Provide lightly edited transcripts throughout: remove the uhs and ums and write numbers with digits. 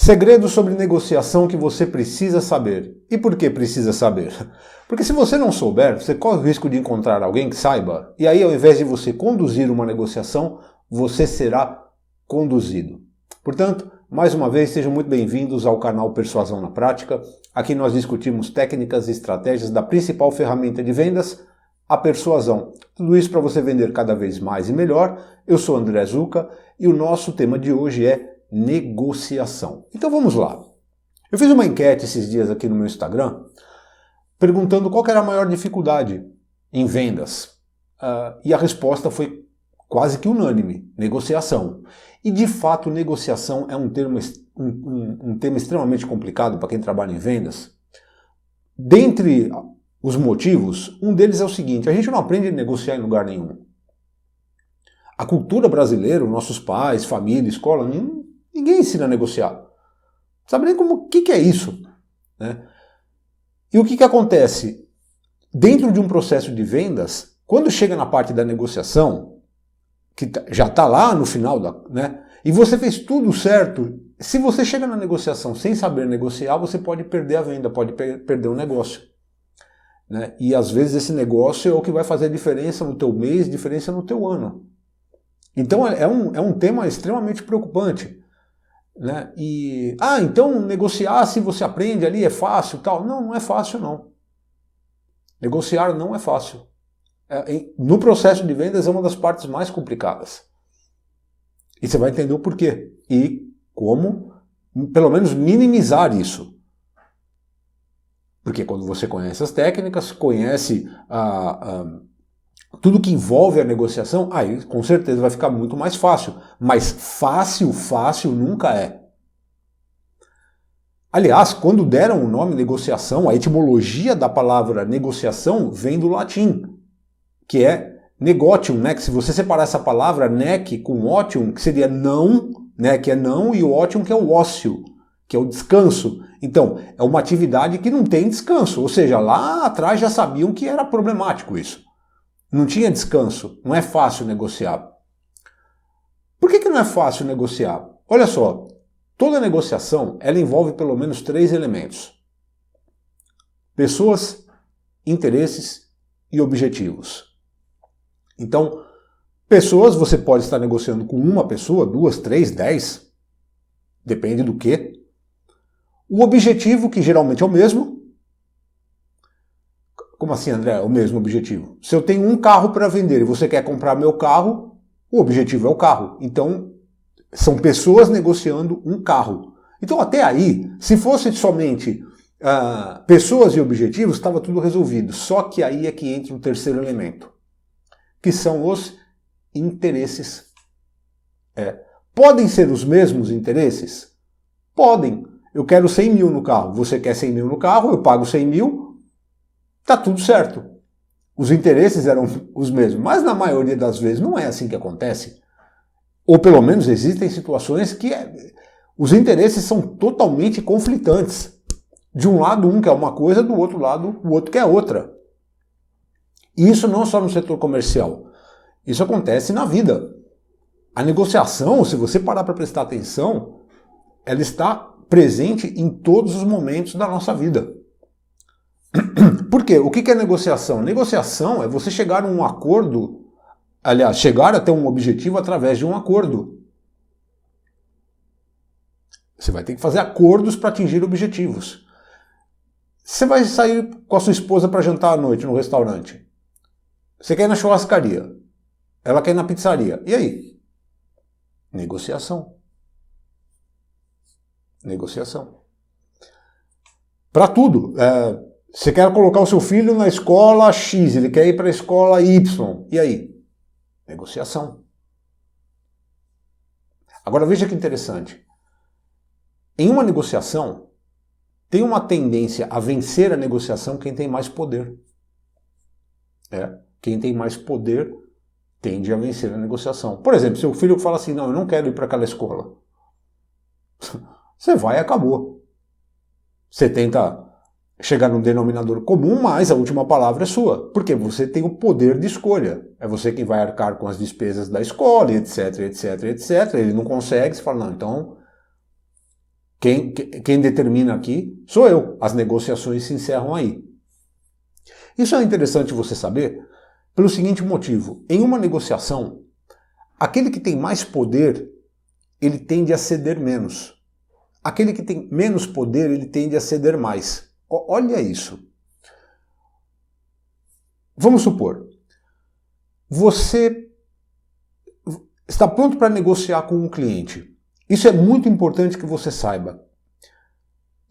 Segredos sobre negociação que você precisa saber. E por que precisa saber? Porque se você não souber, você corre o risco de encontrar alguém que saiba, e aí ao invés de você conduzir uma negociação, você será conduzido. Portanto, mais uma vez, sejam muito bem-vindos ao canal Persuasão na Prática. Aqui nós discutimos técnicas e estratégias da principal ferramenta de vendas, a persuasão. Tudo isso para você vender cada vez mais e melhor. Eu sou André Zucca e o nosso tema de hoje é negociação. Então vamos lá. Eu fiz uma enquete esses dias aqui no meu Instagram, perguntando qual que era a maior dificuldade em vendas. E a resposta foi quase que unânime, negociação. E de fato, negociação é um tema extremamente complicado para quem trabalha em vendas. Dentre os motivos, um deles é o seguinte: a gente não aprende a negociar em lugar nenhum. A cultura brasileira, nossos pais, família, escola, ninguém ensina a negociar. Não sabe nem o que é isso, né? E o que acontece? Dentro de um processo de vendas, quando chega na parte da negociação, que já está lá no final, né? E você fez tudo certo, se você chega na negociação sem saber negociar, você pode perder a venda, pode perder o negócio, né? E às vezes esse negócio é o que vai fazer diferença no teu mês, diferença no teu ano. Então é um tema extremamente preocupante, né? E, então negociar, se você aprende ali, é fácil, tal. Não, não é fácil não. Negociar não é fácil. No processo de vendas é uma das partes mais complicadas. E você vai entender o porquê. E como, pelo menos, minimizar isso. Porque quando você conhece as técnicas, conhece tudo que envolve a negociação, aí com certeza vai ficar muito mais fácil. Mas fácil nunca é. Aliás, quando deram o nome negociação, a etimologia da palavra negociação vem do latim, que é negotium, né? Que se você separar essa palavra nec com otium, que seria não, né? Que é não, e o otium, que é o ócio, que é o descanso. Então, é uma atividade que não tem descanso. Ou seja, lá atrás já sabiam que era problemático isso. Não tinha descanso. Não é fácil negociar. Por que não é fácil negociar? Olha só, toda negociação ela envolve pelo menos 3 elementos: pessoas, interesses e objetivos. Então, pessoas, você pode estar negociando com uma pessoa, 2, 3, 10, depende do quê. O objetivo, que geralmente é o mesmo. Como assim, André? É o mesmo objetivo? Se eu tenho um carro para vender e você quer comprar meu carro, o objetivo é o carro. Então, são pessoas negociando um carro. Então, até aí, se fosse somente pessoas e objetivos, estava tudo resolvido. Só que aí é que entra o terceiro elemento, que são os interesses. Podem ser os mesmos interesses? Podem. Eu quero 100 mil no carro, você quer 100 mil no carro, eu pago 100 mil, tá tudo certo. Os interesses eram os mesmos, mas na maioria das vezes não é assim que acontece. Ou pelo menos existem situações que os interesses são totalmente conflitantes. De um lado um quer uma coisa, do outro lado o outro quer outra. E isso não só no setor comercial. Isso acontece na vida. A negociação, se você parar para prestar atenção, ela está presente em todos os momentos da nossa vida. Por quê? O que é negociação? Negociação é você chegar a um acordo, aliás, chegar até um objetivo através de um acordo. Você vai ter que fazer acordos para atingir objetivos. Você vai sair com a sua esposa para jantar à noite no restaurante. Você quer ir na churrascaria. Ela quer ir na pizzaria. E aí? Negociação. Negociação. Para tudo. Você quer colocar o seu filho na escola X, ele quer ir para a escola Y. E aí? Negociação. Agora veja que interessante. Em uma negociação, tem uma tendência a vencer a negociação quem tem mais poder. Quem tem mais poder tende a vencer a negociação. Por exemplo, seu filho fala assim, não, eu não quero ir para aquela escola. Você vai e acabou. Você tenta chegar num denominador comum, mas a última palavra é sua. Porque você tem o poder de escolha. É você quem vai arcar com as despesas da escola, etc, etc, etc. Ele não consegue, você fala, não, então Quem determina aqui sou eu. As negociações se encerram aí. Isso é interessante você saber pelo seguinte motivo. Em uma negociação, aquele que tem mais poder, ele tende a ceder menos. Aquele que tem menos poder, ele tende a ceder mais. Olha isso. Vamos supor, você está pronto para negociar com um cliente. Isso é muito importante que você saiba.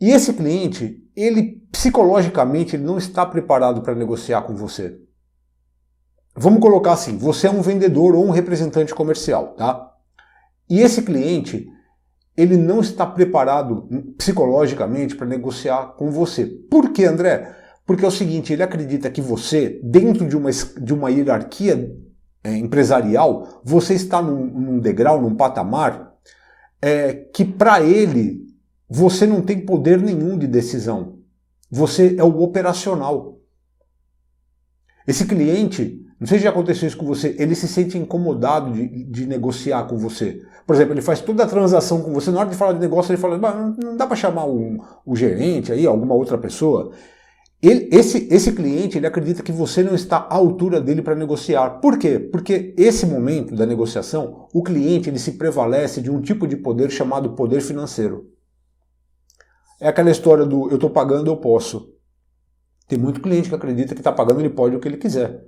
E esse cliente, ele psicologicamente ele não está preparado para negociar com você. Vamos colocar assim, você é um vendedor ou um representante comercial, tá? E esse cliente, ele não está preparado psicologicamente para negociar com você. Por quê, André? Porque é o seguinte, ele acredita que você, dentro de uma hierarquia empresarial, você está num degrau, num patamar, que para ele, você não tem poder nenhum de decisão. Você é o operacional. Esse cliente, não sei se já aconteceu isso com você, ele se sente incomodado de negociar com você. Por exemplo, ele faz toda a transação com você, na hora de falar de negócio, ele fala, não dá para chamar o gerente aí, alguma outra pessoa. Esse cliente, ele acredita que você não está à altura dele para negociar. Por quê? Porque esse momento da negociação, o cliente ele se prevalece de um tipo de poder chamado poder financeiro. É aquela história do eu estou pagando, eu posso. Tem muito cliente que acredita que está pagando, ele pode o que ele quiser.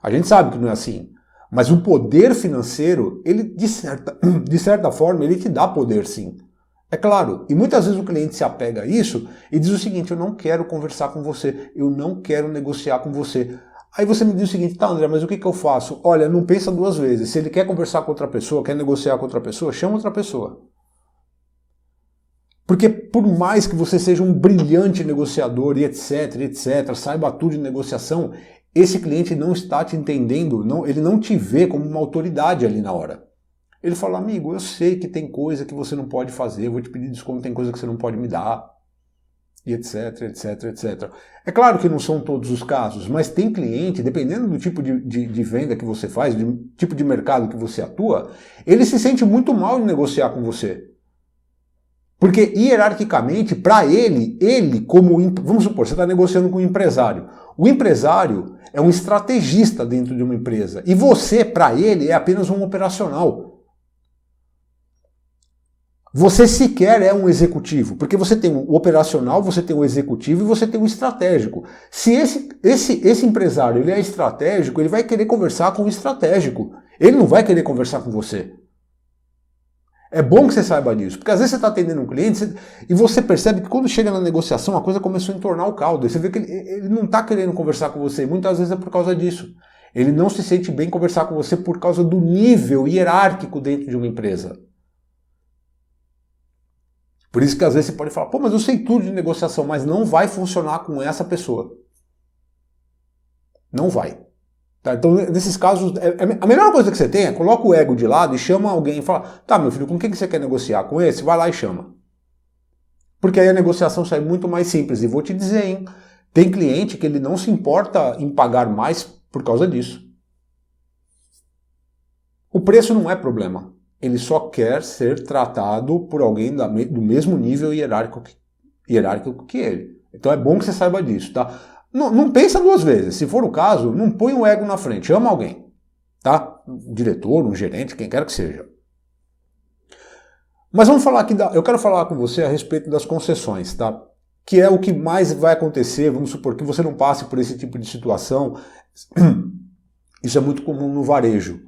A gente sabe que não é assim. Mas o poder financeiro, ele de certa forma, ele te dá poder sim. É claro, e muitas vezes o cliente se apega a isso e diz o seguinte, eu não quero conversar com você, eu não quero negociar com você. Aí você me diz o seguinte, tá André, mas o que eu faço? Olha, não pensa duas vezes, se ele quer conversar com outra pessoa, quer negociar com outra pessoa, chama outra pessoa. Porque por mais que você seja um brilhante negociador e etc, saiba tudo de negociação, esse cliente não está te entendendo, ele não te vê como uma autoridade ali na hora. Ele fala, amigo, eu sei que tem coisa que você não pode fazer, eu vou te pedir desconto, tem coisa que você não pode me dar, e etc. É claro que não são todos os casos, mas tem cliente, dependendo do tipo de venda que você faz, do tipo de mercado que você atua, ele se sente muito mal de negociar com você. Porque hierarquicamente, para ele vamos supor, você está negociando com um empresário. O empresário é um estrategista dentro de uma empresa, e você, para ele, é apenas um operacional. Você sequer é um executivo, porque você tem o operacional, você tem o executivo e você tem o estratégico. Se esse empresário ele é estratégico, ele vai querer conversar com o estratégico. Ele não vai querer conversar com você. É bom que você saiba disso, porque às vezes você está atendendo um cliente e você percebe que quando chega na negociação a coisa começou a entornar o caldo. E você vê que ele não está querendo conversar com você, e muitas vezes é por causa disso. Ele não se sente bem conversar com você por causa do nível hierárquico dentro de uma empresa. Por isso que às vezes você pode falar, pô, mas eu sei tudo de negociação, mas não vai funcionar com essa pessoa. Não vai. Tá? Então, nesses casos, a melhor coisa que você tem é coloca o ego de lado e chama alguém e fala, tá, meu filho, com quem você quer negociar? Com esse? Vai lá e chama. Porque aí a negociação sai muito mais simples. E vou te dizer, hein, tem cliente que ele não se importa em pagar mais por causa disso. O preço não é problema. Ele só quer ser tratado por alguém do mesmo nível hierárquico que ele. Então é bom que você saiba disso, tá? Não pensa duas vezes. Se for o caso, não põe o ego na frente. Chama alguém, tá? Um diretor, um gerente, quem quer que seja. Mas vamos falar aqui, eu quero falar com você a respeito das concessões, tá? Que é o que mais vai acontecer, vamos supor que você não passe por esse tipo de situação. Isso é muito comum no varejo.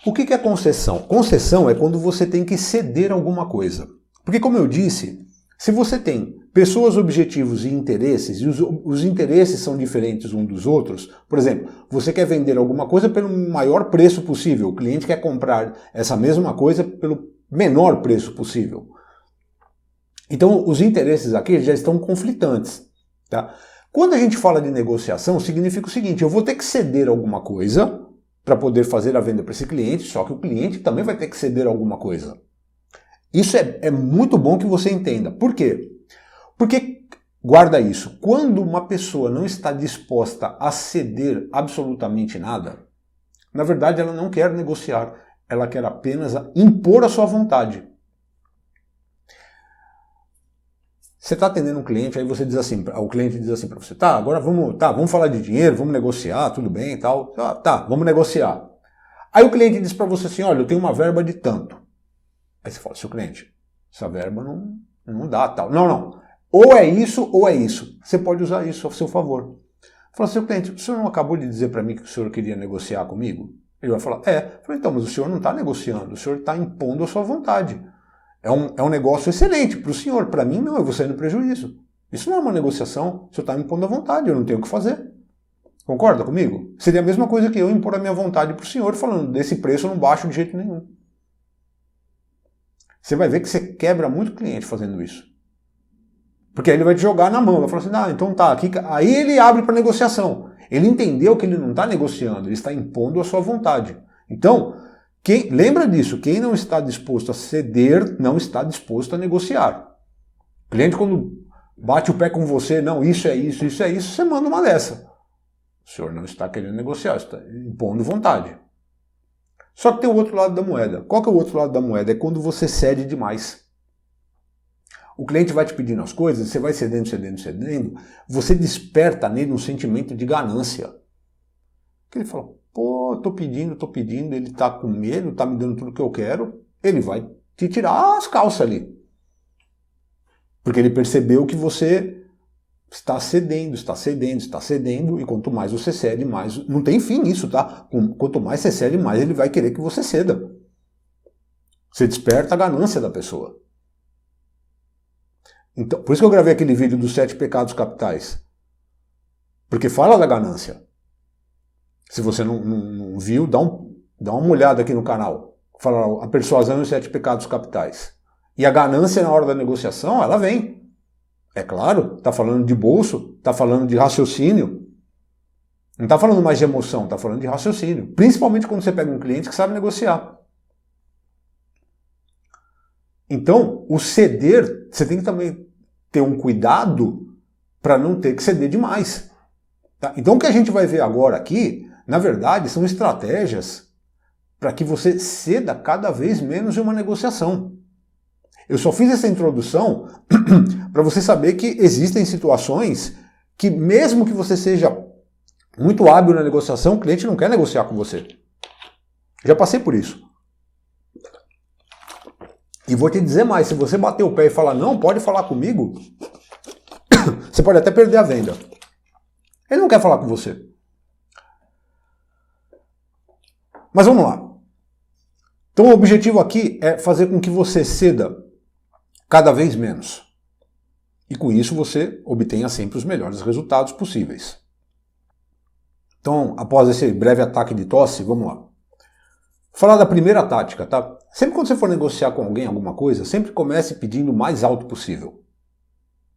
O que é concessão? Concessão é quando você tem que ceder alguma coisa. Porque, como eu disse, se você tem pessoas, objetivos e interesses, e os interesses são diferentes uns dos outros, por exemplo, você quer vender alguma coisa pelo maior preço possível, o cliente quer comprar essa mesma coisa pelo menor preço possível. Então, os interesses aqui já estão conflitantes, tá? Quando a gente fala de negociação, significa o seguinte, eu vou ter que ceder alguma coisa para poder fazer a venda para esse cliente, só que o cliente também vai ter que ceder alguma coisa. Isso é muito bom que você entenda. Por quê? Porque, guarda isso, quando uma pessoa não está disposta a ceder absolutamente nada, Na verdade, ela não quer negociar, ela quer apenas impor a sua vontade. Você está atendendo um cliente, aí você diz assim, o cliente diz assim para você, tá, agora vamos falar de dinheiro, vamos negociar, tudo bem e tal. Tá, vamos negociar. Aí o cliente diz para você assim, olha, eu tenho uma verba de tanto. Aí você fala, seu cliente, essa verba não dá, tal. Não. Ou é isso ou é isso. Você pode usar isso a seu favor. Fala, seu cliente, o senhor não acabou de dizer para mim que o senhor queria negociar comigo? Ele vai falar, é. Eu falei, então, mas o senhor não está negociando, o senhor está impondo a sua vontade. É um negócio excelente para o senhor, para mim não, eu vou sair no prejuízo. Isso não é uma negociação, o senhor está me impondo a vontade, eu não tenho o que fazer. Concorda comigo? Seria a mesma coisa que eu impor a minha vontade para o senhor, falando, desse preço eu não baixo de jeito nenhum. Você vai ver que você quebra muito cliente fazendo isso. Porque aí ele vai te jogar na mão, vai falar assim, então tá, aqui. Aí ele abre para negociação. Ele entendeu que ele não está negociando, ele está impondo a sua vontade. Então, lembra disso, quem não está disposto a ceder, não está disposto a negociar. O cliente quando bate o pé com você, não, isso é isso, você manda uma dessa. O senhor não está querendo negociar, está impondo vontade. Só que tem o outro lado da moeda. Qual que é o outro lado da moeda? É quando você cede demais. O cliente vai te pedindo as coisas, você vai cedendo, você desperta nele um sentimento de ganância. Que ele fala, pô, tô pedindo, ele tá com medo, tá me dando tudo que eu quero, ele vai te tirar as calças ali. Porque ele percebeu que você está cedendo, e quanto mais você cede, mais... Não tem fim isso, tá? Quanto mais você cede, mais ele vai querer que você ceda. Você desperta a ganância da pessoa. Então, por isso que eu gravei aquele vídeo dos 7 pecados capitais. Porque fala da ganância. Se você não viu, dá uma olhada aqui no canal. Fala a persuasão e os 7 pecados capitais. E a ganância na hora da negociação, ela vem. É claro, está falando de bolso, está falando de raciocínio. Não está falando mais de emoção, está falando de raciocínio. Principalmente quando você pega um cliente que sabe negociar. Então, o ceder, você tem que também ter um cuidado para não ter que ceder demais. Tá? Então, o que a gente vai ver agora aqui, na verdade, são estratégias para que você ceda cada vez menos em uma negociação. Eu só fiz essa introdução para você saber que existem situações que, mesmo que você seja muito hábil na negociação, o cliente não quer negociar com você. Já passei por isso. E vou te dizer mais, se você bater o pé e falar, não, pode falar comigo, você pode até perder a venda. Ele não quer falar com você. Mas vamos lá. Então o objetivo aqui é fazer com que você ceda cada vez menos. E com isso você obtenha sempre os melhores resultados possíveis. Então, após esse breve ataque de tosse, vamos lá. Vou falar da primeira tática, tá? Sempre quando você for negociar com alguém alguma coisa, sempre comece pedindo o mais alto possível.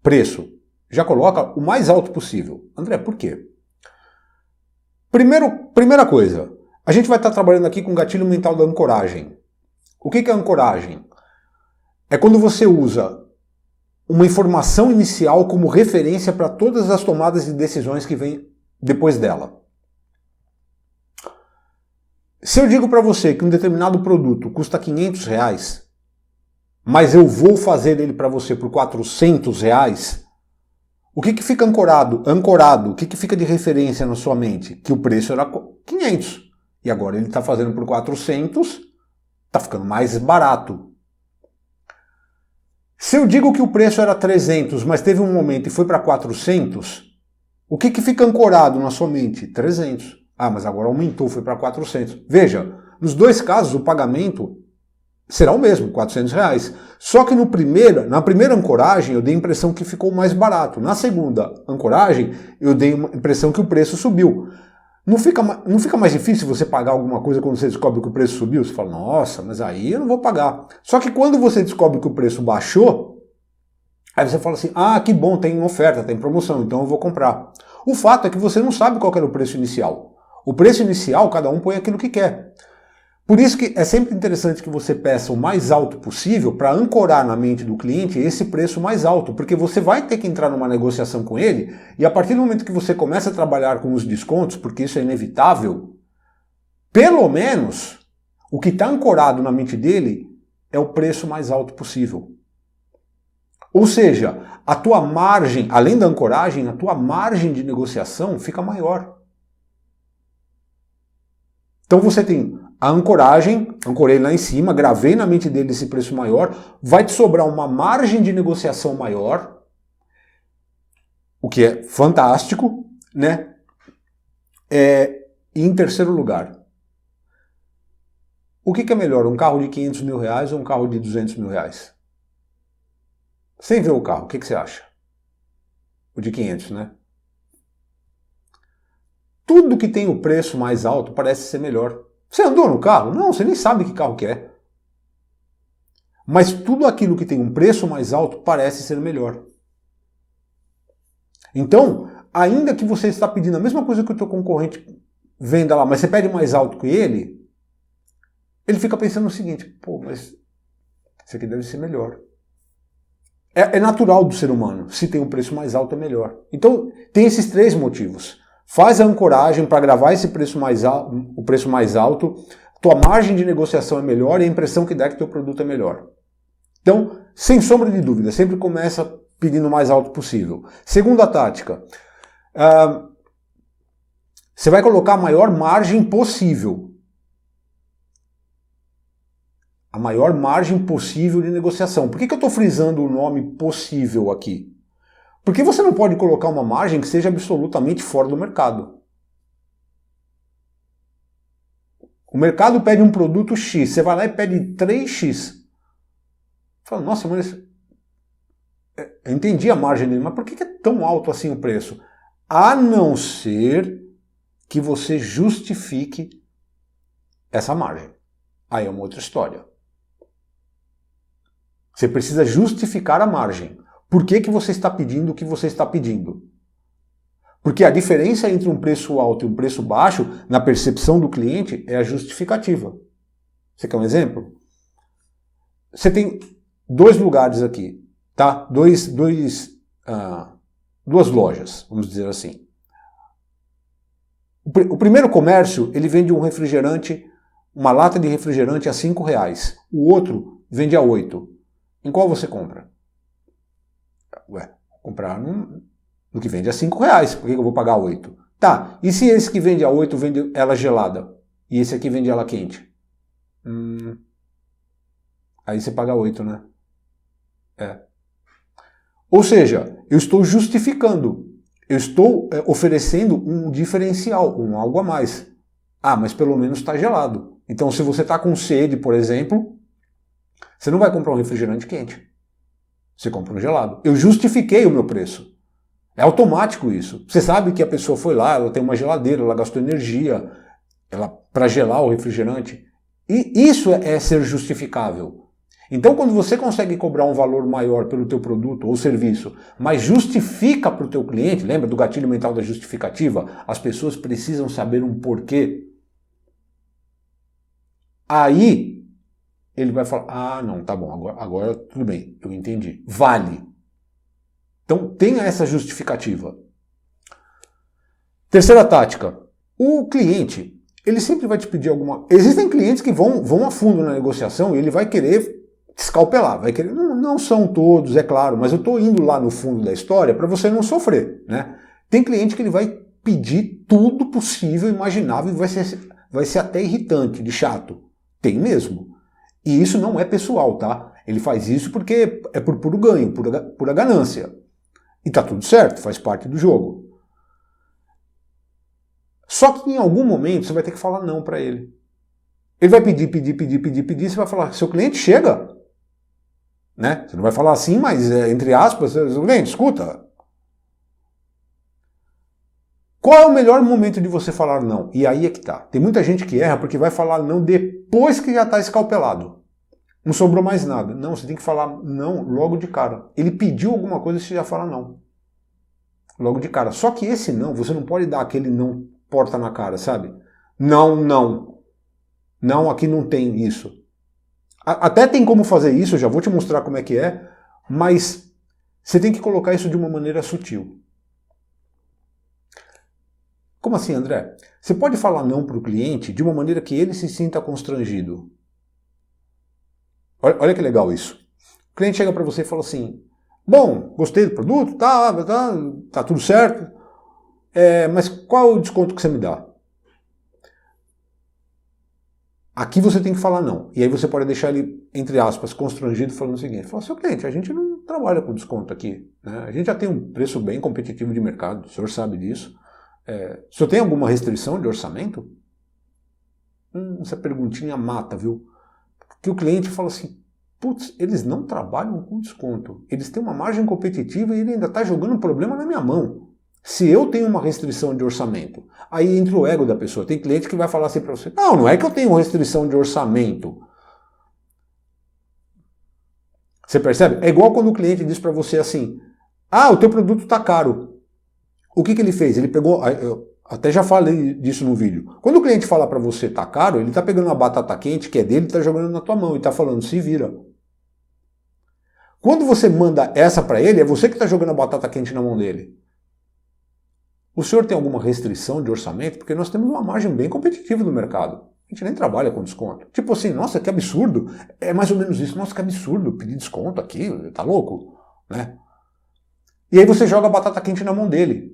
Preço. Já coloca o mais alto possível. André, por quê? Primeira coisa, a gente vai estar trabalhando aqui com o gatilho mental da ancoragem. O que é ancoragem? É quando você usa uma informação inicial como referência para todas as tomadas de decisões que vêm depois dela. Se eu digo para você que um determinado produto custa R$500, mas eu vou fazer ele para você por R$400, o que fica ancorado? O que fica de referência na sua mente? Que o preço era 500 e agora ele está fazendo por 400, está ficando mais barato. Se eu digo que o preço era 300, mas teve um momento e foi para 400, o que fica ancorado na sua mente? 300. Ah, mas agora aumentou, foi para 400. Veja, nos dois casos o pagamento será o mesmo, R$400. Só que na primeira ancoragem eu dei a impressão que ficou mais barato. Na segunda ancoragem eu dei a impressão que o preço subiu. Não fica mais difícil você pagar alguma coisa quando você descobre que o preço subiu? Você fala, nossa, mas aí eu não vou pagar. Só que quando você descobre que o preço baixou, aí você fala assim, ah, que bom, tem oferta, tem promoção, então eu vou comprar. O fato é que você não sabe qual era o preço inicial. O preço inicial, cada um põe aquilo que quer. Por isso que é sempre interessante que você peça o mais alto possível para ancorar na mente do cliente esse preço mais alto, porque você vai ter que entrar numa negociação com ele e a partir do momento que você começa a trabalhar com os descontos, porque isso é inevitável, pelo menos, o que está ancorado na mente dele é o preço mais alto possível. Ou seja, a tua margem, além da ancoragem, a tua margem de negociação fica maior. Então você tem a ancoragem, ancorei lá em cima, gravei na mente dele esse preço maior, vai te sobrar uma margem de negociação maior, o que é fantástico, né? E em terceiro lugar, o que é melhor, um carro de 500 mil reais ou um carro de 200 mil reais? Sem ver o carro, o que você acha? O de 500, né? Tudo que tem o preço mais alto parece ser melhor. Você andou no carro? Não, você nem sabe que carro que é. Mas tudo aquilo que tem um preço mais alto parece ser melhor. Então, ainda que você está pedindo a mesma coisa que o teu concorrente venda lá, mas você pede mais alto que ele fica pensando no seguinte, pô, mas isso aqui deve ser melhor. É natural do ser humano, se tem um preço mais alto é melhor. Então, tem esses três motivos. Faz a ancoragem para gravar esse preço mais alto, o preço mais alto, tua margem de negociação é melhor e a impressão que dá é que teu produto é melhor. Então, sem sombra de dúvida, sempre começa pedindo o mais alto possível. Segunda tática, você vai colocar a maior margem possível. A maior margem possível de negociação. Por que eu estou frisando o nome possível aqui? Porque você não pode colocar uma margem que seja absolutamente fora do mercado. O mercado pede um produto X, você vai lá e pede 3X. Fala, nossa, mas eu entendi a margem dele, mas por que é tão alto assim o preço? A não ser que você justifique essa margem. Aí é uma outra história. Você precisa justificar a margem. Por que você está pedindo o que você está pedindo? Porque a diferença entre um preço alto e um preço baixo, na percepção do cliente, é a justificativa. Você quer um exemplo? Você tem dois lugares aqui, tá? Duas lojas, vamos dizer assim. O primeiro comércio, ele vende um refrigerante, uma lata de refrigerante a R$5. O outro vende a 8. Em qual você compra? Ué, vou comprar no que vende a R$5. Por que eu vou pagar 8? Tá, e se esse que vende a 8 vende ela gelada? E esse aqui vende ela quente? Aí você paga 8, né? Ou seja, eu estou justificando. Eu estou oferecendo um diferencial, um algo a mais. Ah, mas pelo menos está gelado. Então, se você está com sede, por exemplo, você não vai comprar um refrigerante quente. Você compra um gelado. Eu justifiquei o meu preço. É automático isso. Você sabe que a pessoa foi lá, ela tem uma geladeira, ela gastou energia para gelar o refrigerante. E isso é ser justificável. Então, quando você consegue cobrar um valor maior pelo teu produto ou serviço, mas justifica para o teu cliente, lembra do gatilho mental da justificativa? As pessoas precisam saber um porquê. Aí, ele vai falar, ah, não, tá bom, agora tudo bem, eu entendi. Vale. Então, tenha essa justificativa. Terceira tática. O cliente, ele sempre vai te pedir alguma... Existem clientes que vão a fundo na negociação e ele vai querer te escalpelar. Vai querer... Não são todos, é claro, mas eu estou indo lá no fundo da história para você não sofrer, né? Tem cliente que ele vai pedir tudo possível, imaginável, e vai ser até irritante, de chato. Tem mesmo. E isso não é pessoal, tá? Ele faz isso porque é por puro ganho, pura ganância. E tá tudo certo, faz parte do jogo. Só que em algum momento você vai ter que falar não para ele. Ele vai pedir, você vai falar, seu cliente chega. Né? Você não vai falar assim, mas entre aspas, seu cliente, escuta. Qual é o melhor momento de você falar não? E aí é que tá. Tem muita gente que erra porque vai falar não depois que já está escalpelado. Não sobrou mais nada. Não, você tem que falar não logo de cara. Ele pediu alguma coisa e você já fala não. Logo de cara. Só que esse não, você não pode dar aquele não porta na cara, sabe? Não, não. Não, aqui não tem isso. Até tem como fazer isso, eu já vou te mostrar como é que é, mas você tem que colocar isso de uma maneira sutil. Como assim, André? Você pode falar não para o cliente de uma maneira que ele se sinta constrangido. Olha que legal isso. O cliente chega para você e fala assim, bom, gostei do produto, tá tudo certo, mas qual é o desconto que você me dá? Aqui você tem que falar não. E aí você pode deixar ele, entre aspas, constrangido, falando o seguinte, fala, seu cliente, a gente não trabalha com desconto aqui, né? A gente já tem um preço bem competitivo de mercado, o senhor sabe disso. O senhor tem alguma restrição de orçamento? Essa perguntinha mata, viu? Que o cliente fala assim, putz, eles não trabalham com desconto, eles têm uma margem competitiva e ele ainda está jogando um problema na minha mão. Se eu tenho uma restrição de orçamento, aí entra o ego da pessoa. Tem cliente que vai falar assim para você, não é que eu tenho restrição de orçamento. Você percebe? É igual quando o cliente diz para você assim, o teu produto está caro. O que ele fez? Ele pegou, eu até já falei disso no vídeo. Quando o cliente fala para você tá caro, ele está pegando uma batata quente que é dele e está jogando na tua mão e está falando, se vira. Quando você manda essa para ele, é você que está jogando a batata quente na mão dele. O senhor tem alguma restrição de orçamento? Porque nós temos uma margem bem competitiva no mercado. A gente nem trabalha com desconto. Tipo assim, nossa, que absurdo. É mais ou menos isso. Nossa, que absurdo pedir desconto aqui. Tá louco? Né? E aí você joga a batata quente na mão dele.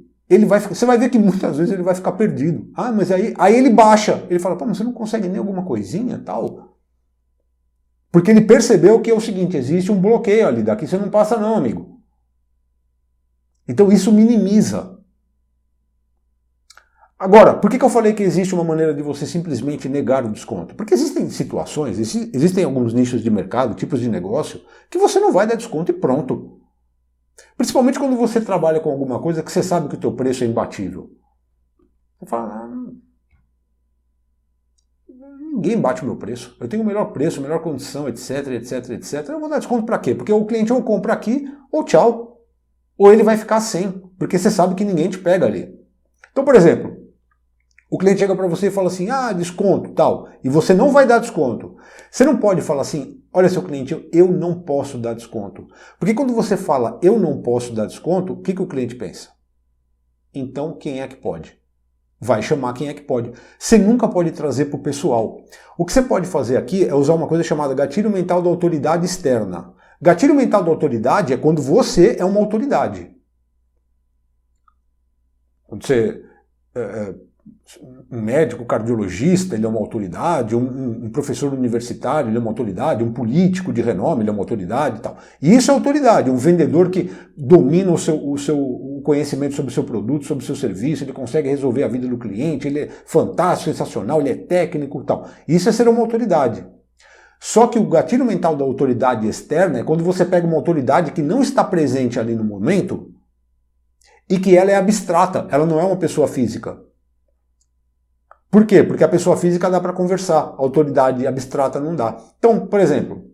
Você vai ver que muitas vezes ele vai ficar perdido. Mas aí ele baixa. Ele fala, mas você não consegue nem alguma coisinha tal? Porque ele percebeu que é o seguinte, existe um bloqueio ali. Daqui você não passa não, amigo. Então isso minimiza. Agora, por que eu falei que existe uma maneira de você simplesmente negar o desconto? Porque existem situações, existem alguns nichos de mercado, tipos de negócio, que você não vai dar desconto e pronto. Principalmente quando você trabalha com alguma coisa que você sabe que o teu preço é imbatível. Você fala, ninguém bate o meu preço, eu tenho o melhor preço, melhor condição, etc, etc, etc. Eu vou dar desconto para quê? Porque o cliente ou compra aqui, ou tchau. Ou ele vai ficar sem, porque você sabe que ninguém te pega ali. Então, por exemplo, o cliente chega para você e fala assim, desconto, tal, e você não vai dar desconto. Você não pode falar assim, olha seu cliente, eu não posso dar desconto. Porque quando você fala, eu não posso dar desconto, o que o cliente pensa? Então, quem é que pode? Vai chamar quem é que pode. Você nunca pode trazer para o pessoal. O que você pode fazer aqui é usar uma coisa chamada gatilho mental da autoridade externa. Gatilho mental da autoridade é quando você é uma autoridade. Quando você... um médico cardiologista, ele é uma autoridade, um professor universitário, ele é uma autoridade, um político de renome, ele é uma autoridade e tal. E isso é autoridade, um vendedor que domina o conhecimento sobre o seu produto, sobre o seu serviço, ele consegue resolver a vida do cliente, ele é fantástico, sensacional, ele é técnico e tal. Isso é ser uma autoridade. Só que o gatilho mental da autoridade externa é quando você pega uma autoridade que não está presente ali no momento e que ela é abstrata, ela não é uma pessoa física. Por quê? Porque a pessoa física dá para conversar, a autoridade abstrata não dá. Então, por exemplo,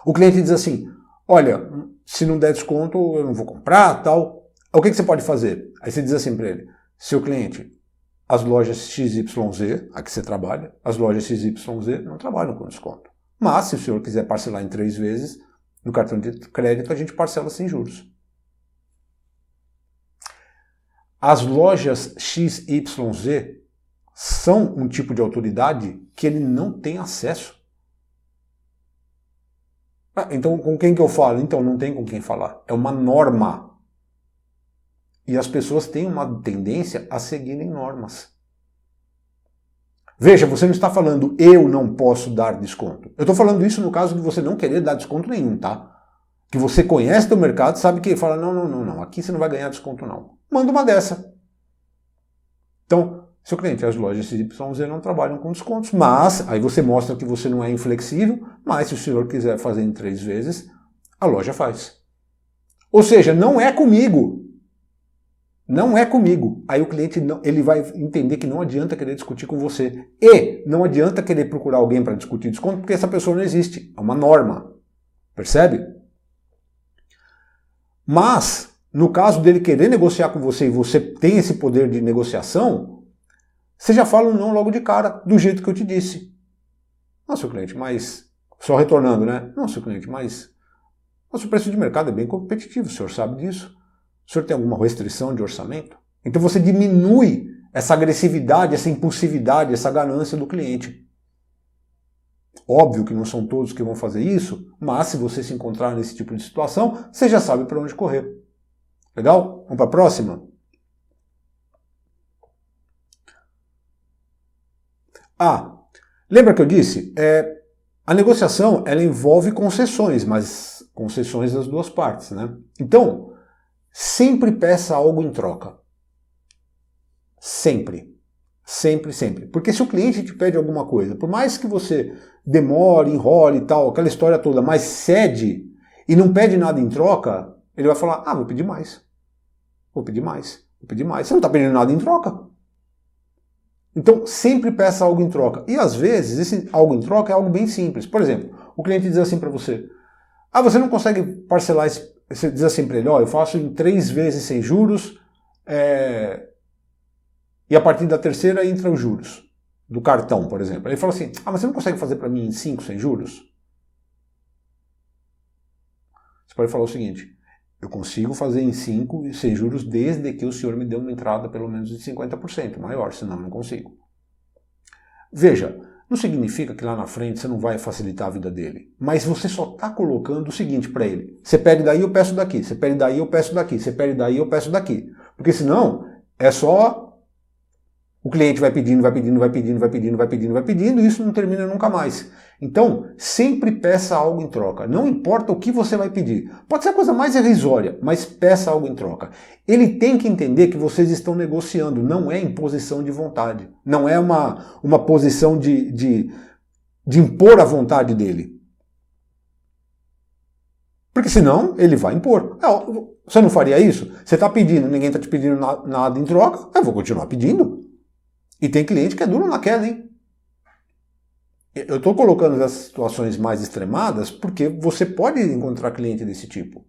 o cliente diz assim, olha, se não der desconto eu não vou comprar, tal. O que você pode fazer? Aí você diz assim para ele, seu cliente, as lojas XYZ, a que você trabalha, as lojas XYZ não trabalham com desconto. Mas se o senhor quiser parcelar em 3 vezes, no cartão de crédito a gente parcela sem juros. As lojas XYZ são um tipo de autoridade que ele não tem acesso. Então com quem que eu falo? Então não tem com quem falar. É uma norma. E as pessoas têm uma tendência a seguirem normas. Veja, você não está falando eu não posso dar desconto. Eu estou falando isso no caso de você não querer dar desconto nenhum, tá? Que você conhece teu mercado, sabe que fala, não, aqui você não vai ganhar desconto não. Manda uma dessa. Então, seu cliente, as lojas XYZ não trabalham com descontos, mas aí você mostra que você não é inflexível, mas se o senhor quiser fazer em 3 vezes, a loja faz. Ou seja, não é comigo. Não é comigo. Aí o cliente ele vai entender que não adianta querer discutir com você. E não adianta querer procurar alguém para discutir desconto, porque essa pessoa não existe. É uma norma. Percebe? Mas, no caso dele querer negociar com você e você tem esse poder de negociação, você já fala um não logo de cara, do jeito que eu te disse. Nossa, cliente, mas... Só retornando, né? Nossa, cliente, mas... Nosso preço de mercado é bem competitivo, o senhor sabe disso. O senhor tem alguma restrição de orçamento? Então você diminui essa agressividade, essa impulsividade, essa ganância do cliente. Óbvio que não são todos que vão fazer isso, mas se você se encontrar nesse tipo de situação, você já sabe para onde correr. Legal? Vamos para a próxima? Lembra que eu disse? A negociação ela envolve concessões, mas concessões das duas partes, né? Então, sempre peça algo em troca. Sempre. Sempre, sempre. Porque se o cliente te pede alguma coisa, por mais que você demore, enrole e tal, aquela história toda, mas cede e não pede nada em troca, ele vai falar, vou pedir mais. Vou pedir mais. Vou pedir mais. Você não está pedindo nada em troca. Então, sempre peça algo em troca. E às vezes, esse algo em troca é algo bem simples. Por exemplo, o cliente diz assim para você, você não consegue parcelar, você diz assim para ele, eu faço em 3 vezes sem juros, e a partir da terceira entra os juros, do cartão, por exemplo. Ele fala assim, mas você não consegue fazer para mim em 5 sem juros? Você pode falar o seguinte, eu consigo fazer em 5 sem juros desde que o senhor me dê uma entrada pelo menos de 50% maior, senão eu não consigo. Veja, não significa que lá na frente você não vai facilitar a vida dele, mas você só está colocando o seguinte para ele, você pede daí, eu peço daqui, você pede daí, eu peço daqui, você pede daí, eu peço daqui. Porque senão é só o cliente vai pedindo, vai pedindo, vai pedindo, vai pedindo, vai pedindo, vai pedindo, e isso não termina nunca mais. Então, sempre peça algo em troca. Não importa o que você vai pedir. Pode ser a coisa mais irrisória, mas peça algo em troca. Ele tem que entender que vocês estão negociando, não é imposição de vontade. Não é uma posição de impor a vontade dele. Porque senão ele vai impor. Você não faria isso? Você está pedindo, ninguém está te pedindo nada em troca, eu vou continuar pedindo. E tem cliente que é duro na queda, hein? Eu estou colocando essas situações mais extremadas porque você pode encontrar cliente desse tipo.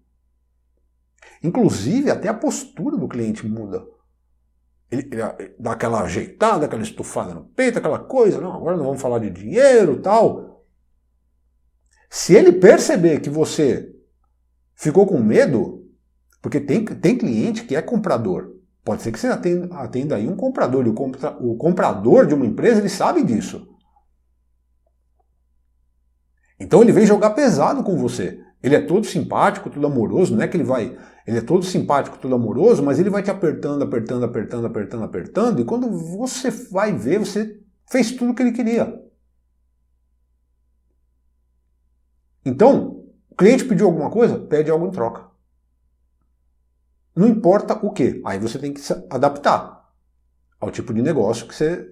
Inclusive, até a postura do cliente muda. Ele dá aquela ajeitada, aquela estufada no peito, aquela coisa, não, agora não vamos falar de dinheiro e tal. Se ele perceber que você ficou com medo, porque tem cliente que é comprador. Pode ser que você atenda aí um comprador, e o comprador de uma empresa, ele sabe disso. Então ele vem jogar pesado com você. Ele é todo simpático, todo amoroso, não é que ele é todo simpático, todo amoroso, mas ele vai te apertando, apertando, apertando, apertando, apertando, e quando você vai ver, você fez tudo o que ele queria. Então, o cliente pediu alguma coisa, pede algo em troca. Não importa o que. Aí você tem que se adaptar ao tipo de negócio que você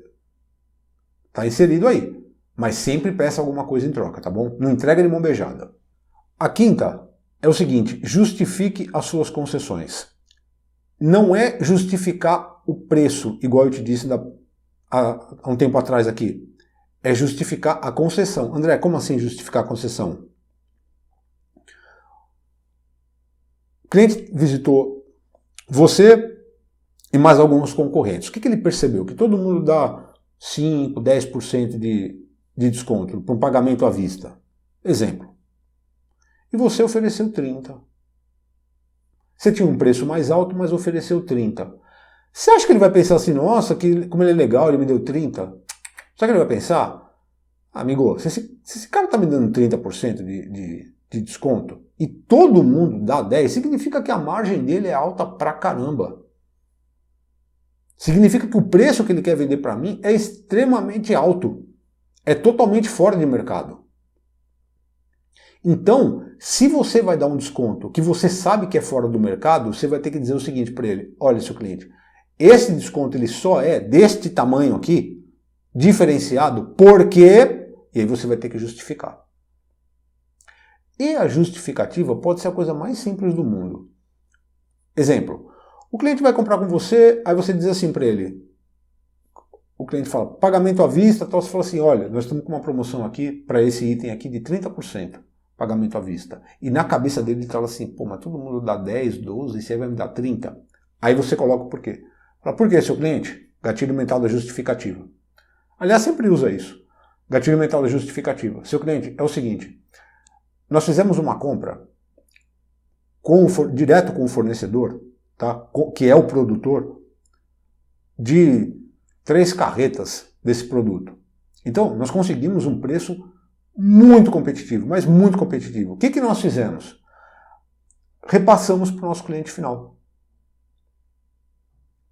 está inserido aí. Mas sempre peça alguma coisa em troca, tá bom? Não entrega de mão beijada. A quinta é o seguinte, justifique as suas concessões. Não é justificar o preço, igual eu te disse há um tempo atrás aqui. É justificar a concessão. André, como assim justificar a concessão? O cliente visitou você e mais alguns concorrentes. O que ele percebeu? Que todo mundo dá 5%, 10% de desconto para um pagamento à vista. Exemplo. E você ofereceu 30%. Você tinha um preço mais alto, mas ofereceu 30%. Você acha que ele vai pensar assim, nossa, como ele é legal, ele me deu 30%? Sabe o que ele vai pensar? Amigo, se esse cara está me dando 30% de desconto e todo mundo dá 10%, significa que a margem dele é alta pra caramba. Significa que o preço que ele quer vender para mim é extremamente alto. É totalmente fora de mercado. Então, se você vai dar um desconto que você sabe que é fora do mercado, você vai ter que dizer o seguinte para ele, olha, seu cliente, esse desconto ele só é deste tamanho aqui, diferenciado, porque... E aí você vai ter que justificar. E a justificativa pode ser a coisa mais simples do mundo. Exemplo, o cliente vai comprar com você, aí você diz assim para ele, o cliente fala, pagamento à vista, então você fala assim, olha, nós estamos com uma promoção aqui para esse item aqui de 30%, pagamento à vista. E na cabeça dele ele fala assim, pô, mas todo mundo dá 10, 12, e você vai me dar 30? Aí você coloca o porquê. Fala, por quê, seu cliente? Gatilho mental da justificativa. Aliás, sempre usa isso. Gatilho mental da justificativa. Seu cliente, é o seguinte, nós fizemos uma compra direto com o fornecedor, tá? Que é o produtor, de 3 carretas desse produto. Então, nós conseguimos um preço muito competitivo, mas muito competitivo. O que nós fizemos? Repassamos para o nosso cliente final.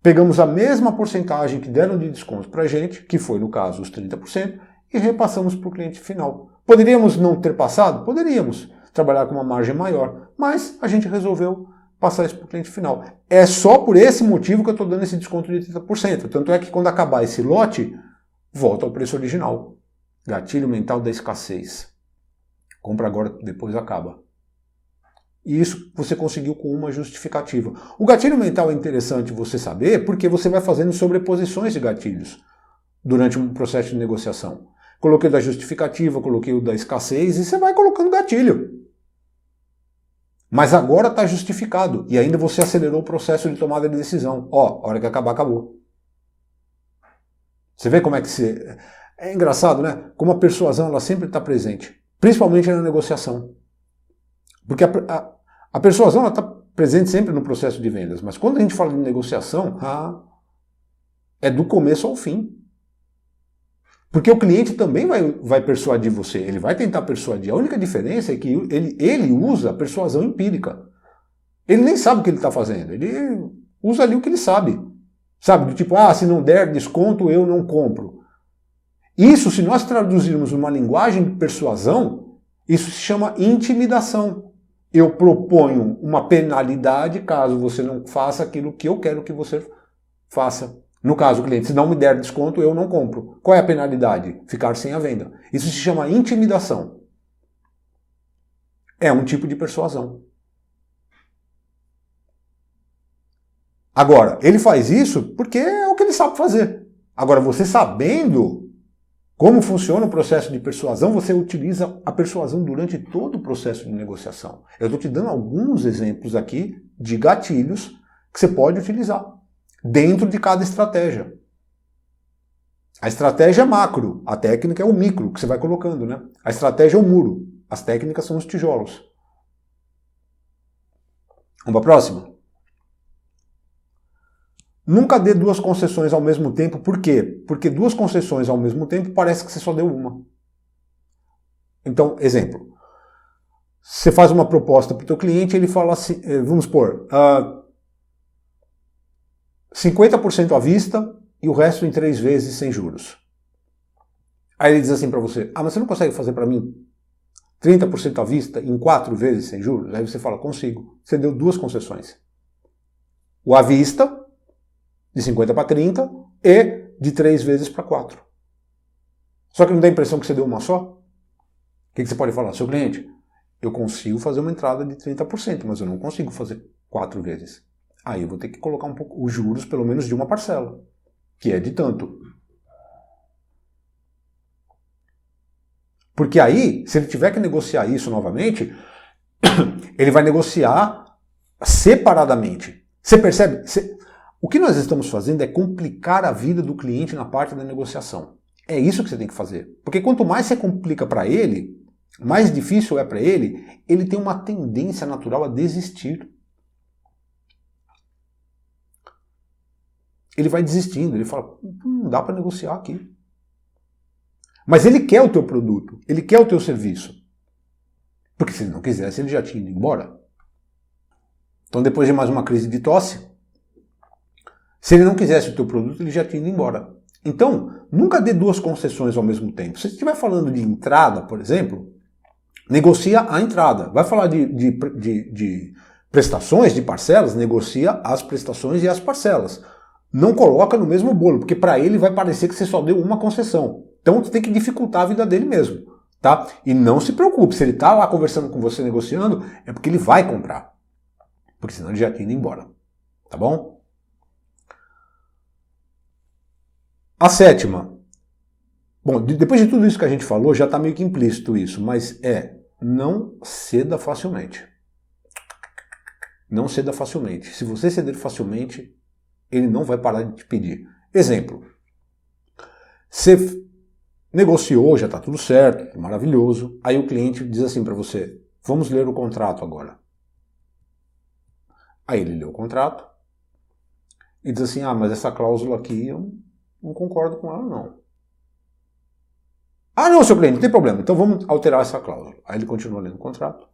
Pegamos a mesma porcentagem que deram de desconto para a gente, que foi no caso os 30%, e repassamos para o cliente final. Poderíamos não ter passado? Poderíamos trabalhar com uma margem maior, mas a gente resolveu passar isso para o cliente final. É só por esse motivo que eu estou dando esse desconto de 30%. Tanto é que quando acabar esse lote, volta ao preço original. Gatilho mental da escassez. Compra agora, depois acaba. E isso você conseguiu com uma justificativa. O gatilho mental é interessante você saber porque você vai fazendo sobreposições de gatilhos durante um processo de negociação. Coloquei o da justificativa, coloquei o da escassez e você vai colocando gatilho. Mas agora está justificado e ainda você acelerou o processo de tomada de decisão. Ó, a hora que acabar, acabou. Você vê como é que você... É engraçado, né? Como a persuasão ela sempre está presente, principalmente na negociação. Porque a persuasão está presente sempre no processo de vendas, mas quando a gente fala de negociação, é do começo ao fim. Porque o cliente também vai persuadir você, ele vai tentar persuadir. A única diferença é que ele usa a persuasão empírica. Ele nem sabe o que ele está fazendo, ele usa ali o que ele sabe. Sabe, do tipo, se não der desconto, eu não compro. Isso, se nós traduzirmos uma linguagem de persuasão, isso se chama intimidação. Eu proponho uma penalidade caso você não faça aquilo que eu quero que você faça. No caso, o cliente, se não me der desconto, eu não compro. Qual é a penalidade? Ficar sem a venda. Isso se chama intimidação. É um tipo de persuasão. Agora, ele faz isso porque é o que ele sabe fazer. Agora, você sabendo como funciona o processo de persuasão, você utiliza a persuasão durante todo o processo de negociação. Eu estou te dando alguns exemplos aqui de gatilhos que você pode utilizar dentro de cada estratégia. A estratégia é macro, a técnica é o micro que você vai colocando, né? A estratégia é o muro, as técnicas são os tijolos. Vamos para a próxima? Nunca dê 2 concessões ao mesmo tempo. Por quê? Porque 2 concessões ao mesmo tempo parece que você só deu uma. Então, exemplo. Você faz uma proposta para o teu cliente e ele fala assim, vamos supor, 50% à vista e o resto em 3 vezes sem juros. Aí ele diz assim para você, mas você não consegue fazer para mim 30% à vista em 4 vezes sem juros? Aí você fala, consigo. Você deu 2 concessões. O à vista, de 50 para 30 e de 3 vezes para 4. Só que não dá a impressão que você deu uma só? O que você pode falar? Seu cliente, eu consigo fazer uma entrada de 30%, mas eu não consigo fazer 4 vezes. Aí eu vou ter que colocar um pouco os juros, pelo menos de uma parcela, que é de tanto. Porque aí, se ele tiver que negociar isso novamente, ele vai negociar separadamente. Você percebe? O que nós estamos fazendo é complicar a vida do cliente na parte da negociação. É isso que você tem que fazer. Porque quanto mais você complica para ele, mais difícil é para ele, ele tem uma tendência natural a desistir. Ele vai desistindo, ele fala, não dá para negociar aqui. Mas ele quer o teu produto, ele quer o teu serviço. Porque se ele não quisesse, ele já tinha ido embora. Então depois de mais uma crise de tosse, se ele não quisesse o teu produto, ele já tinha ido embora. Então, nunca dê 2 concessões ao mesmo tempo. Se você estiver falando de entrada, por exemplo, negocia a entrada. Vai falar de prestações, de parcelas, negocia as prestações e as parcelas. Não coloca no mesmo bolo, porque para ele vai parecer que você só deu uma concessão. Então você tem que dificultar a vida dele mesmo. Tá? E não se preocupe, se ele está lá conversando com você, negociando, é porque ele vai comprar. Porque senão ele já tinha ido embora. Tá bom? A 7ª. Bom, depois de tudo isso que a gente falou, já está meio que implícito isso, mas não ceda facilmente. Não ceda facilmente. Se você ceder facilmente, ele não vai parar de te pedir. Exemplo. Você negociou, já está tudo certo, maravilhoso. Aí o cliente diz assim para você, vamos ler o contrato agora. Aí ele lê o contrato. e diz assim, ah, mas essa cláusula aqui eu não concordo com ela não. Ah, não, seu cliente, não tem problema, então vamos alterar essa cláusula. Aí ele continua lendo o contrato.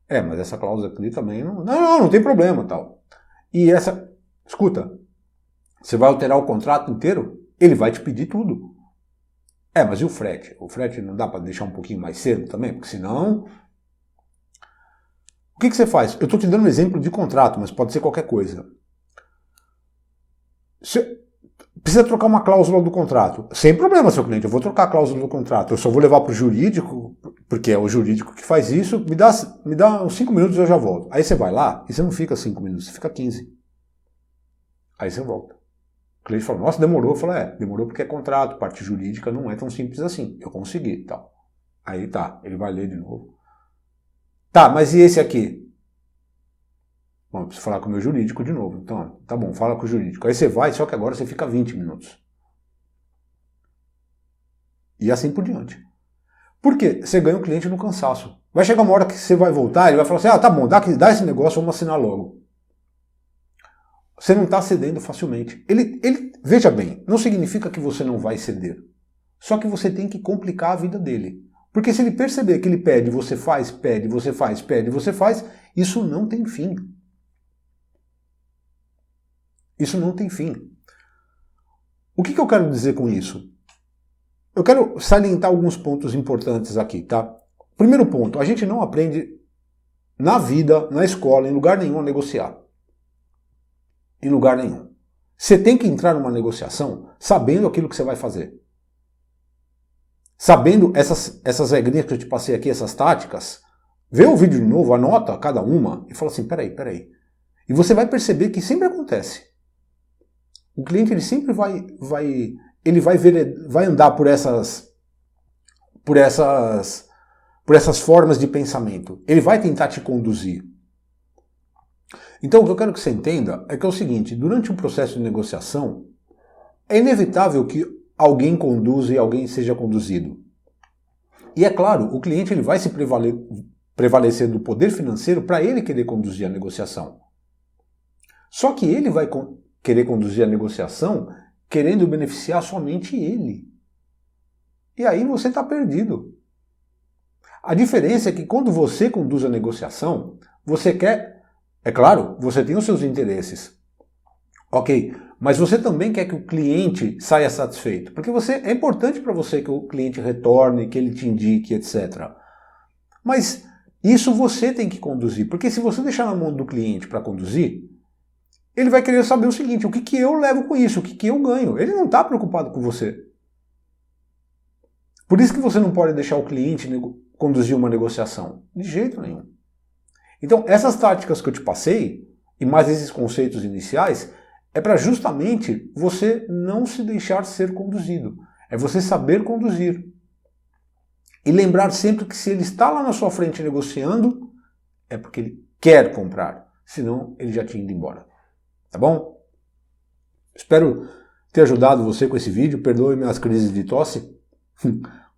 É, mas essa cláusula aqui também não tem problema, tal. E essa, escuta, você vai alterar o contrato inteiro? Ele vai te pedir tudo. É, mas e o frete? O frete não dá para deixar um pouquinho mais cedo também? Porque senão... O que você faz? Eu estou te dando um exemplo de contrato, mas pode ser qualquer coisa. Precisa trocar uma cláusula do contrato. Sem problema, seu cliente, eu vou trocar a cláusula do contrato. Eu só vou levar para o jurídico, porque é o jurídico que faz isso. Me dá uns 5 minutos e eu já volto. Aí você vai lá e você não fica 5 minutos, você fica 15. Aí você volta. O cliente fala, nossa, demorou. Eu falo, demorou porque é contrato, parte jurídica não é tão simples assim. Eu consegui, tal. Aí tá, ele vai ler de novo. Tá, mas e esse aqui? Bom, eu preciso falar com o meu jurídico de novo. Então, tá bom, fala com o jurídico. Aí você vai, só que agora você fica 20 minutos. E assim por diante. Por quê? Você ganha o cliente no cansaço. Vai chegar uma hora que você vai voltar, ele vai falar assim, ah, tá bom, dá esse negócio, vamos assinar logo. Você não está cedendo facilmente. Veja bem, não significa que você não vai ceder. Só que você tem que complicar a vida dele. Porque se ele perceber que ele pede, você faz, pede, você faz, pede, você faz, isso não tem fim. Isso não tem fim. O que eu quero dizer com isso? Eu quero salientar alguns pontos importantes aqui, tá? Primeiro ponto, a gente não aprende na vida, na escola, em lugar nenhum a negociar. Em lugar nenhum. Você tem que entrar numa negociação sabendo aquilo que você vai fazer. Sabendo essas regrinhas que eu te passei aqui, essas táticas, vê o vídeo de novo, anota cada uma e fala assim, peraí. E você vai perceber que sempre acontece. O cliente ele sempre vai andar por essas formas de pensamento. Ele vai tentar te conduzir. Então o que eu quero que você entenda é que é o seguinte, durante um processo de negociação, é inevitável que alguém conduza e alguém seja conduzido. E é claro, o cliente ele vai se prevalecer do poder financeiro para ele querer conduzir a negociação. Só que ele vai querer conduzir a negociação querendo beneficiar somente ele. E aí você está perdido. A diferença é que quando você conduz a negociação, você quer, é claro, você tem os seus interesses. Ok, mas você também quer que o cliente saia satisfeito. Porque é importante para você que o cliente retorne, que ele te indique, etc. Mas isso você tem que conduzir. Porque se você deixar na mão do cliente para conduzir, ele vai querer saber o seguinte, o que eu levo com isso, o que eu ganho. Ele não está preocupado com você. Por isso que você não pode deixar o cliente conduzir uma negociação. De jeito nenhum. Então, essas táticas que eu te passei, e mais esses conceitos iniciais, é para justamente você não se deixar ser conduzido. É você saber conduzir. E lembrar sempre que se ele está lá na sua frente negociando, é porque ele quer comprar. Senão, ele já tinha ido embora. Tá bom? Espero ter ajudado você com esse vídeo. Perdoe minhas crises de tosse.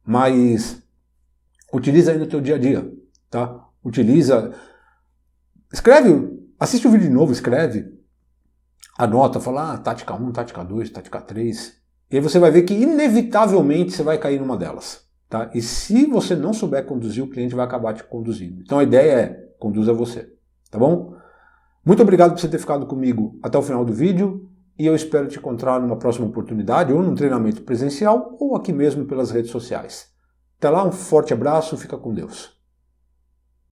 Mas utiliza aí no teu dia a dia. Tá? Utiliza. Escreve. Assiste o vídeo de novo, escreve. Anota, fala, tática 1, tática 2, tática 3. E aí você vai ver que inevitavelmente você vai cair numa delas. Tá? E se você não souber conduzir, o cliente vai acabar te conduzindo. Então a ideia é, conduza você. Tá bom? Muito obrigado por você ter ficado comigo até o final do vídeo e eu espero te encontrar numa próxima oportunidade ou num treinamento presencial ou aqui mesmo pelas redes sociais. Até lá, um forte abraço, fica com Deus.